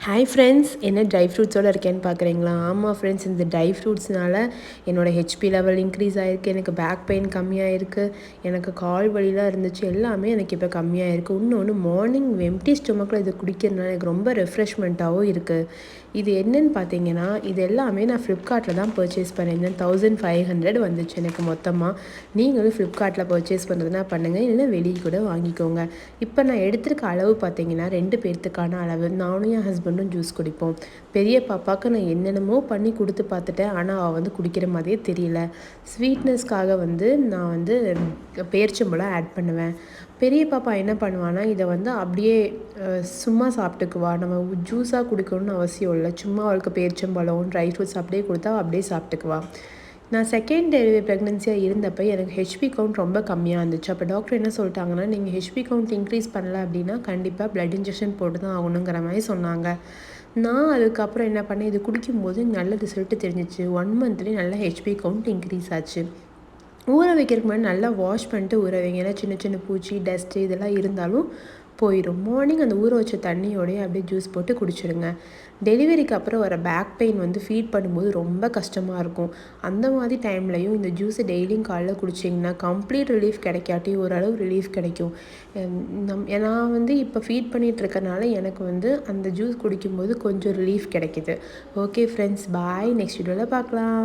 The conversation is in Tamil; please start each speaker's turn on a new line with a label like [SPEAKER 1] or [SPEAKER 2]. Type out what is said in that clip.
[SPEAKER 1] ஹாய் ஃப்ரெண்ட்ஸ், என்ன ட்ரை ஃப்ரூட்ஸோடு இருக்கேன்னு பார்க்குறீங்களா? ஆமாம் ஃப்ரெண்ட்ஸ், இந்த ட்ரை ஃப்ரூட்ஸ்னால என்னோடய ஹெச்பி லெவல் இன்க்ரீஸ் ஆகிருக்கு, எனக்கு பேக் பெயின் கம்மியாக இருக்குது, எனக்கு கால் வலிலாம் இருந்துச்சு, எல்லாமே எனக்கு இப்போ கம்மியாக இருக்குது. இன்னொன்று மார்னிங் எம்டி ஸ்டொமக்கில் இது குடிக்கிறதுனால எனக்கு ரொம்ப ரெஃப்ரெஷ்மெண்ட்டாகவும் இருக்குது. இது என்னென்னு பார்த்தீங்கன்னா, இது எல்லாமே நான் ஃப்ளிப்கார்ட்டில் தான் பர்ச்சேஸ் பண்ணியிருந்தேன். 1500 வந்துச்சு எனக்கு மொத்தமாக. நீங்களும் ஃப்ளிப்கார்ட்டில் பர்ச்சேஸ் பண்ணுறதுனா பண்ணுங்கள், இல்லைன்னா வெளியே கூட வாங்கிக்கோங்க. இப்போ நான் எடுத்திருக்க அளவு பார்த்தீங்கன்னா 2 பேர்த்துக்கான அளவு. நானும் என் ஹஸ்பண்டும் ஜூஸ் குடிப்போம். பெரிய பாப்பாவுக்கு நான் என்னென்னமோ பண்ணி கொடுத்து பார்த்துட்டேன், ஆனால் அவள் வந்து குடிக்கிற மாதிரியே தெரியல. ஸ்வீட்னஸ்க்காக நான் பேரிச்சம்பழம் ஆட் பண்ணுவேன். பெரிய பாப்பா என்ன பண்ணுவான்னா, இதை அப்படியே சும்மா சாப்பிட்டுக்குவா. நம்ம ஜூஸாக குடிக்கணும்னு அவசியம் இல்லை. சும்மா அவளுக்கு பேரிச்சம்பழம், ட்ரை ஃப்ரூட்ஸ் அப்படியே கொடுத்தா அப்படியே சாப்பிட்டுக்குவா. நான் செகண்ட் டெலிவரி ப்ரெக்னென்சியாக இருந்தப்போ எனக்கு ஹெச்பி கவுண்ட் ரொம்ப கம்மியாக இருந்துச்சு. அப்போ டாக்டர் என்ன சொல்லிட்டாங்கன்னா, நீங்கள் ஹெச்பி கவுண்ட் இன்க்ரீஸ் பண்ணல அப்படின்னா கண்டிப்பாக ப்ளட் இன்ஜெக்ஷன் போட்டு தான் ஆகணுங்கிற மாதிரி சொன்னாங்க. நான் அதுக்கப்புறம் என்ன பண்ணேன், இது குடிக்கும்போது நல்ல ரிசல்ட்டு தெரிஞ்சிச்சு. 1 மந்த்லேயே நல்லா ஹெச்பி கவுண்ட் இன்க்ரீஸ் ஆச்சு. ஊற வைக்கிறதுக்கு முன்னாடி நல்லா வாஷ் பண்ணிட்டு ஊற வைங்க. ஏன்னா சின்ன சின்ன பூச்சி, டஸ்ட்டு இதெல்லாம் இருந்தாலும் போயிடும். மார்னிங் அந்த ஊற வச்ச தண்ணியோடய அப்படியே ஜூஸ் போட்டு குடிச்சிடுங்க. டெலிவரிக்கு அப்புறம் வர பேக் பெயின் ஃபீட் பண்ணும்போது ரொம்ப கஷ்டமாக இருக்கும். அந்த மாதிரி டைம்லையும் இந்த ஜூஸை டெய்லியும் காலைல குடிச்சிங்கன்னா கம்ப்ளீட் ரிலீஃப் கிடைக்காட்டி ஓரளவு ரிலீஃப் கிடைக்கும். நான் இப்போ ஃபீட் பண்ணிகிட்ருக்கனால எனக்கு அந்த ஜூஸ் குடிக்கும்போது கொஞ்சம் ரிலீஃப் கிடைக்கிது. ஓகே ஃப்ரெண்ட்ஸ், பாய். நெக்ஸ்ட் வீடியோவில் பார்க்கலாம்.